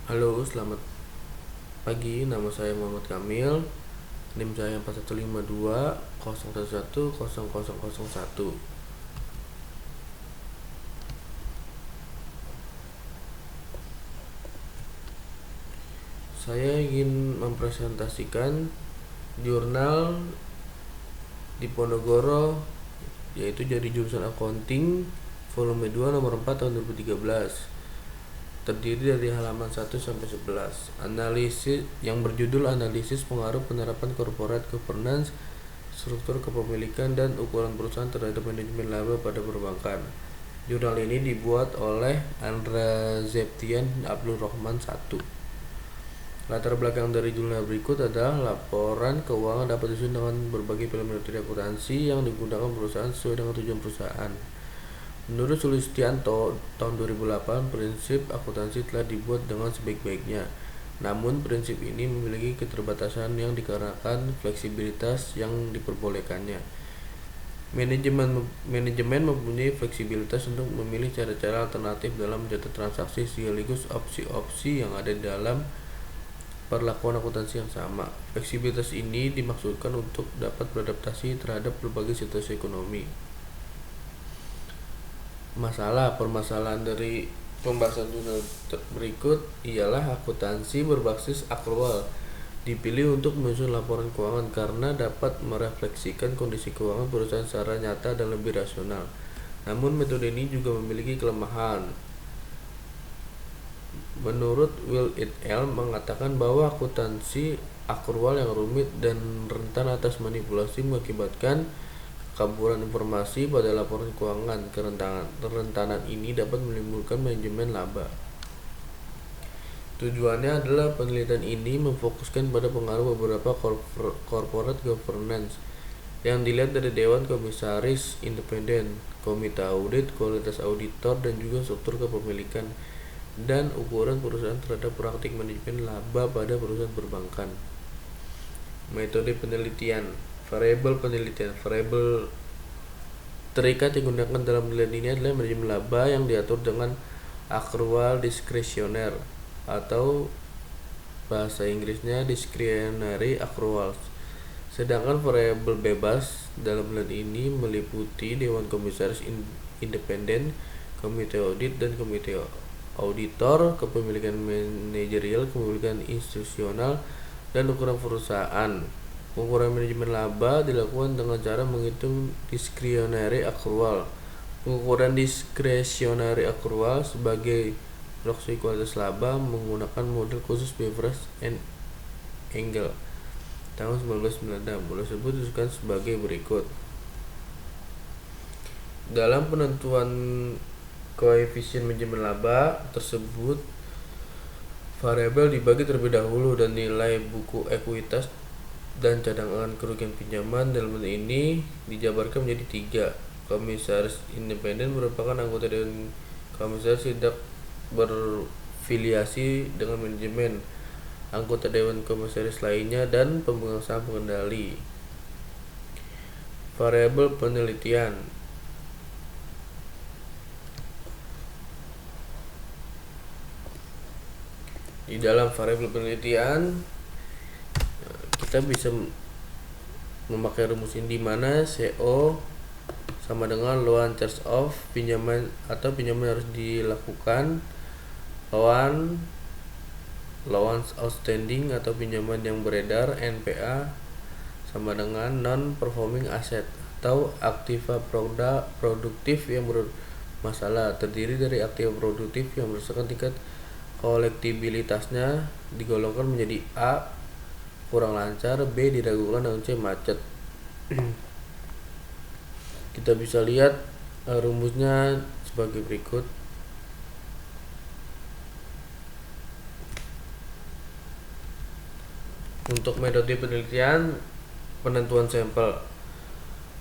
Halo, selamat pagi. Nama saya Muhammad Kamil. NIM saya 4152 011 0001. Saya ingin mempresentasikan jurnal Diponegoro, yaitu dari jurusan Accounting volume 2 nomor 4 tahun 2013. Terdiri dari halaman 1 sampai 11. Analisis yang berjudul Analisis Pengaruh Penerapan Corporate Governance, Struktur Kepemilikan dan Ukuran Perusahaan terhadap Manajemen Laba pada Perbankan. Jurnal ini dibuat oleh Andra Zeptian Abdul Rahman 1. Latar belakang dari jurnal berikut adalah laporan keuangan dapat disusun dengan berbagai pilihan metode akuntansi yang digunakan perusahaan sesuai dengan tujuan perusahaan. Menurut Sulistianto, tahun 2008, prinsip akuntansi telah dibuat dengan sebaik-baiknya. Namun, prinsip ini memiliki keterbatasan yang dikarenakan fleksibilitas yang diperbolehkannya. Manajemen mempunyai fleksibilitas untuk memilih cara-cara alternatif dalam mencatat transaksi sekaligus opsi-opsi yang ada dalam perlakuan akuntansi yang sama. Fleksibilitas ini dimaksudkan untuk dapat beradaptasi terhadap berbagai situasi ekonomi. Permasalahan dari pembahasan jurnal berikut ialah akuntansi berbasis akrual dipilih untuk menyusun laporan keuangan karena dapat merefleksikan kondisi keuangan perusahaan secara nyata dan lebih rasional. Namun metode ini juga memiliki kelemahan. Menurut Will et al. Mengatakan bahwa akuntansi akrual yang rumit dan rentan atas manipulasi mengakibatkan kekaburan informasi pada laporan keuangan. Kerentanan ini dapat menimbulkan manajemen laba. Tujuannya adalah penelitian ini memfokuskan pada pengaruh beberapa corporate governance yang dilihat dari Dewan Komisaris Independen, Komite Audit, Kualitas Auditor, dan juga struktur kepemilikan dan ukuran perusahaan terhadap praktik manajemen laba pada perusahaan perbankan. Metode penelitian, variabel penelitian. Variabel terikat yang digunakan dalam penelitian ini adalah manajemen laba yang diatur dengan akrual diskresioner atau bahasa Inggrisnya discretionary accruals. Sedangkan variabel bebas dalam penelitian ini meliputi Dewan Komisaris Independen, Komite Audit dan Komite Auditor, kepemilikan manajerial, kepemilikan institusional, dan ukuran perusahaan. Pengukuran manajemen laba dilakukan dengan cara menghitung discretionary accrual. Pengukuran discretionary accrual sebagai proxy kualitas laba menggunakan model khusus Beveridge and Engel tahun 1996. Model tersebut disebutkan sebagai berikut. Dalam penentuan koefisien manajemen laba tersebut, variabel dibagi terlebih dahulu dan nilai buku ekuitas dan cadangan kerugian pinjaman dalam bentuk ini dijabarkan menjadi 3. Komisaris independen merupakan anggota Dewan Komisaris tidak berfiliasi dengan manajemen. Anggota Dewan Komisaris lainnya dan pemegang saham pengendali. Variabel penelitian. Di dalam variabel penelitian kita bisa memakai rumus ini, di mana CO sama dengan loan charge off pinjaman atau pinjaman harus dilakukan, loans outstanding atau pinjaman yang beredar, NPA sama dengan non performing asset atau aktiva produktif yang bermasalah, terdiri dari aktiva produktif yang berdasarkan tingkat kolektibilitasnya digolongkan menjadi A kurang lancar, B diragukan, dan C macet. Kita bisa lihat rumusnya sebagai berikut. Untuk metode penelitian, penentuan sampel.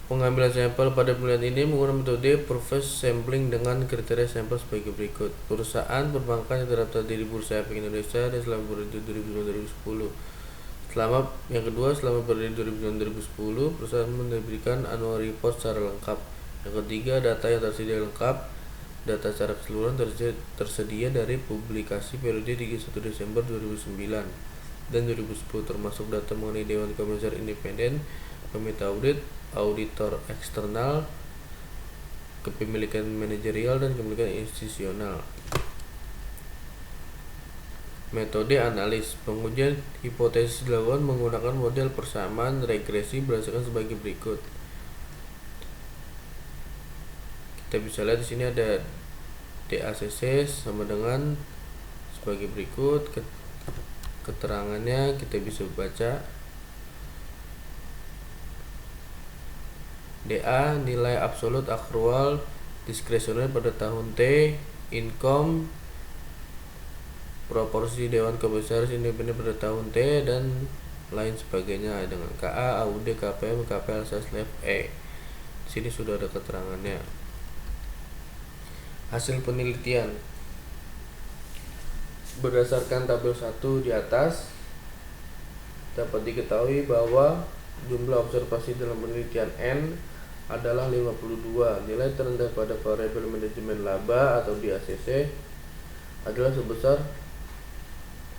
Pengambilan sampel pada penelitian ini menggunakan metode Purves sampling dengan kriteria sampel sebagai berikut. Perusahaan perbankan yang terdaftar di Bursa Efek Indonesia dan selama periode 2009-2010. Yang kedua, selama periode 2009-2010, perusahaan menerbitkan annual report secara lengkap. Yang ketiga, data yang tersedia lengkap. Data secara keseluruhan tersedia dari publikasi periode 31 Desember 2009 dan 2010, termasuk data mengenai Dewan Komisaris Independen, Komite Audit, Auditor Eksternal, kepemilikan manajerial, dan kepemilikan institusional. Metode analis pengujian hipotesis dilakukan menggunakan model persamaan regresi berdasarkan sebagai berikut. Kita bisa lihat di sini ada DACC sama dengan sebagai berikut. Keterangannya kita bisa baca. DA nilai absolut akrual diskresioner pada tahun T, income proporsi Dewan Komisaris Independen pada tahun T, dan lain sebagainya dengan KA, AUD, KPM, KPL, /E. Di sini sudah ada keterangannya. Hasil penelitian berdasarkan tabel 1 di atas dapat diketahui bahwa jumlah observasi dalam penelitian N adalah 52. Nilai terendah pada variabel manajemen laba atau DACC adalah sebesar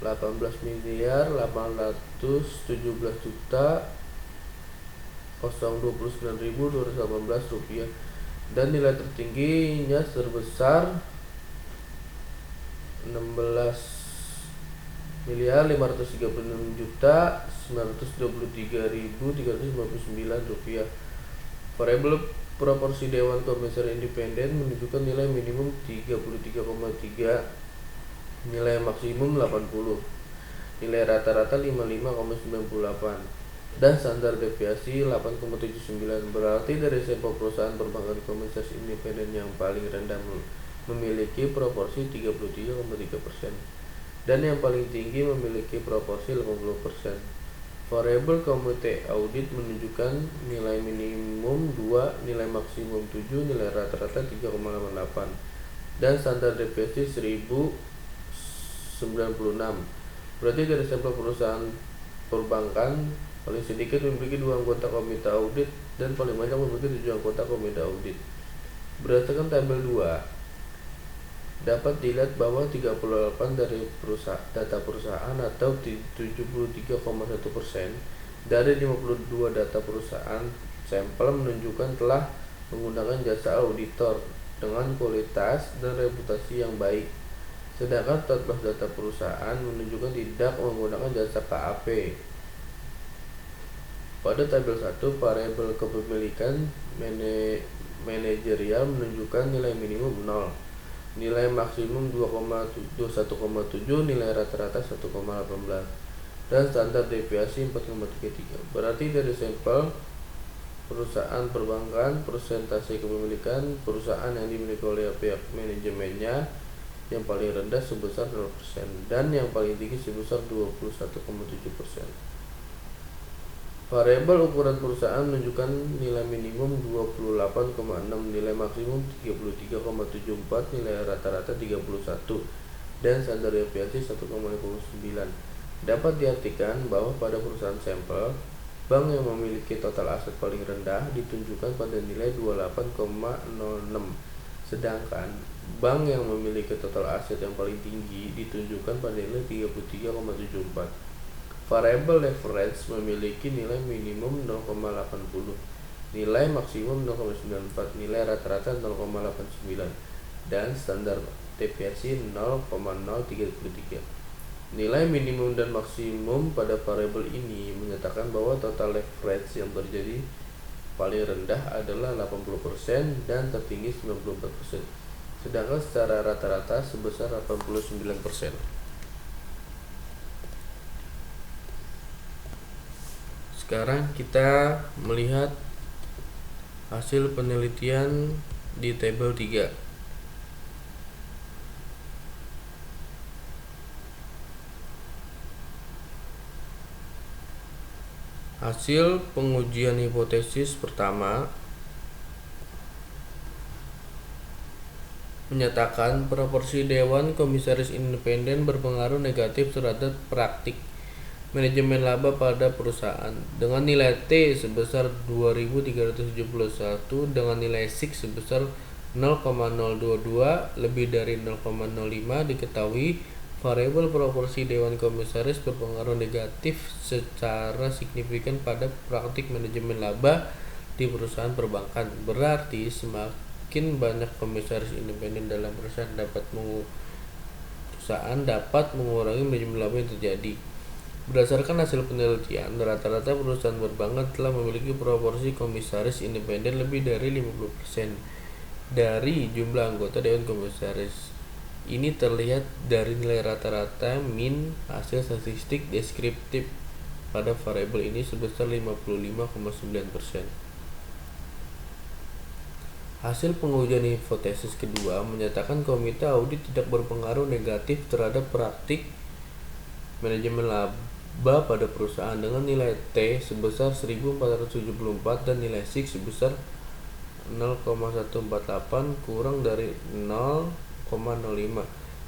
18.817.029.218 rupiah, dan nilai tertingginya sebesar 16.536.923.359 rupiah. Variabel proporsi Dewan Komisaris Independen menunjukkan nilai minimum 33,3, nilai maksimum 80, nilai rata-rata 55,98, dan standar deviasi 8,79. Berarti dari sampel perusahaan perbankan komisaris independen yang paling rendah memiliki proporsi 33,3% dan yang paling tinggi memiliki proporsi 80%. Variabel komite audit menunjukkan nilai minimum 2, nilai maksimum 7, nilai rata-rata 3,88, dan standar deviasi 1096. Berarti dari sampel perusahaan perbankan paling sedikit memiliki 2 anggota komite audit dan paling banyak memiliki 7 anggota komite audit. Berdasarkan tabel 2 dapat dilihat bahwa 38 dari data perusahaan atau 73,1% dari 52 data perusahaan sampel menunjukkan telah menggunakan jasa auditor dengan kualitas dan reputasi yang baik, sedangkan 14 data perusahaan menunjukkan tidak menggunakan jasa KAP. Pada tabel 1, variabel kepemilikan manajerial menunjukkan nilai minimum 0, nilai maksimum 21,7, nilai rata-rata 1,18, dan standar deviasi 4,33. Berarti dari sampel perusahaan perbankan, persentase kepemilikan perusahaan yang dimiliki oleh pihak manajemennya yang paling rendah sebesar 0% dan yang paling tinggi sebesar 21,7%. Variabel ukuran perusahaan menunjukkan nilai minimum 28,6, nilai maksimum 33,74, nilai rata-rata 31, dan standar deviasi 1,59. Dapat diartikan bahwa pada perusahaan sampel, bank yang memiliki total aset paling rendah ditunjukkan pada nilai 28,06, sedangkan bank yang memiliki total aset yang paling tinggi ditunjukkan pada nilai 33,74. Variabel leverage memiliki nilai minimum 0,80, nilai maksimum 0,94, nilai rata-rata 0,89, dan standar deviasi 0,033. Nilai minimum dan maksimum pada variabel ini menyatakan bahwa total leverage yang terjadi paling rendah adalah 80% dan tertinggi 94%, sedangkan secara rata-rata sebesar 89%. Sekarang kita melihat hasil penelitian di tabel 3. Hasil pengujian hipotesis pertama menyatakan proporsi Dewan Komisaris Independen berpengaruh negatif terhadap praktik manajemen laba pada perusahaan dengan nilai T sebesar 2.371 dengan nilai SIK sebesar 0,022 lebih dari 0,05 diketahui variabel proporsi Dewan Komisaris berpengaruh negatif secara signifikan pada praktik manajemen laba di perusahaan perbankan. Berarti semakin banyak komisaris independen dalam perusahaan dapat mengurangi manajemen laba yang terjadi. Berdasarkan hasil penelitian, rata-rata perusahaan perbankan telah memiliki proporsi komisaris independen lebih dari 50% dari jumlah anggota Dewan Komisaris. Ini terlihat dari nilai rata-rata min hasil statistik deskriptif pada variabel ini sebesar 55,9%. Hasil pengujian hipotesis kedua menyatakan komite audit tidak berpengaruh negatif terhadap praktik manajemen laba pada perusahaan dengan nilai T sebesar 1474 dan nilai SIX sebesar 0,148 kurang dari 0,05.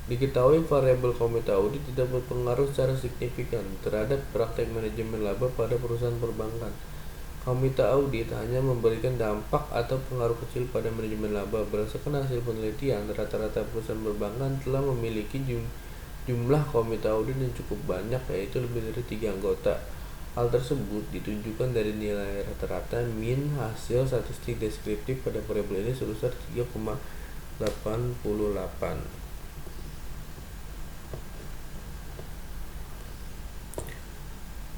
Diketahui variabel komite audit tidak berpengaruh secara signifikan terhadap praktik manajemen laba pada perusahaan perbankan. Komite audit hanya memberikan dampak atau pengaruh kecil pada manajemen laba. Berdasarkan hasil penelitian, rata-rata perusahaan perbankan telah memiliki jumlah komite audit yang cukup banyak, yaitu lebih dari 3 anggota. Hal tersebut ditunjukkan dari nilai rata-rata min hasil statistik deskriptif pada variabel ini sebesar 3,88.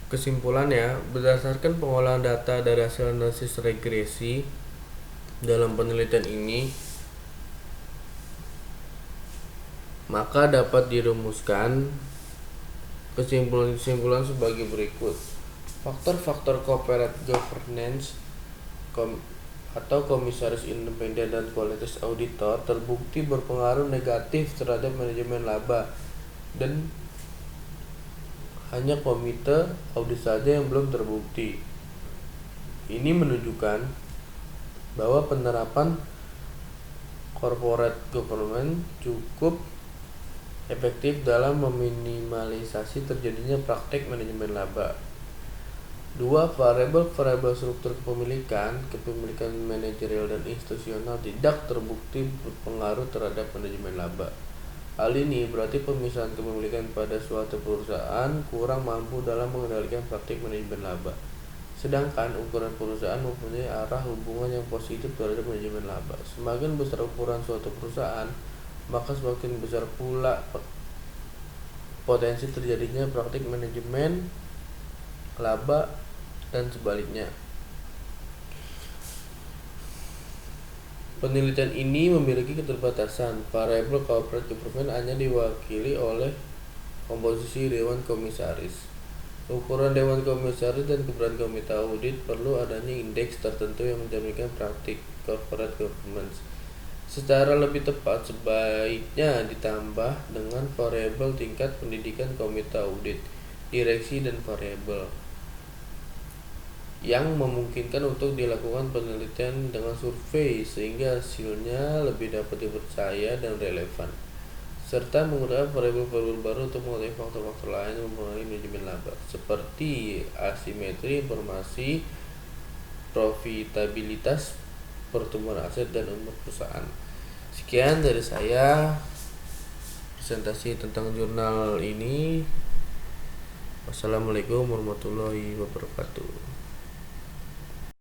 Kesimpulannya, berdasarkan pengolahan data dari hasil analisis regresi dalam penelitian ini, maka dapat dirumuskan kesimpulan-kesimpulan sebagai berikut. Faktor-faktor corporate governance atau komisaris independen dan kualitas auditor terbukti berpengaruh negatif terhadap manajemen laba, dan hanya komite audit saja yang belum terbukti. Ini menunjukkan bahwa penerapan corporate governance cukup efektif dalam meminimalisasi terjadinya praktik manajemen laba. 2. Variabel struktur kepemilikan manajerial dan institusional tidak terbukti berpengaruh terhadap manajemen laba. Hal ini berarti pemisahan kepemilikan pada suatu perusahaan kurang mampu dalam mengendalikan praktik manajemen laba. Sedangkan ukuran perusahaan mempunyai arah hubungan yang positif terhadap manajemen laba. Semakin besar ukuran suatu perusahaan, maka semakin besar pula potensi terjadinya praktik manajemen laba dan sebaliknya. Penelitian ini memiliki keterbatasan. Variabel corporate governance hanya diwakili oleh komposisi Dewan Komisaris. Ukuran Dewan Komisaris dan keberadaan komite audit perlu adanya indeks tertentu yang mencerminkan praktik corporate governance. Secara lebih tepat, sebaiknya ditambah dengan variabel tingkat pendidikan komite audit, direksi, dan variabel yang memungkinkan untuk dilakukan penelitian dengan survei sehingga hasilnya lebih dapat dipercaya dan relevan, serta menggunakan variabel-variabel baru untuk mengetahui faktor-faktor lain yang mempengaruhi manajemen laba seperti asimetri informasi, profitabilitas, pertumbuhan aset, dan umur perusahaan. Sekian dari saya presentasi tentang jurnal ini. Wassalamualaikum warahmatullahi wabarakatuh.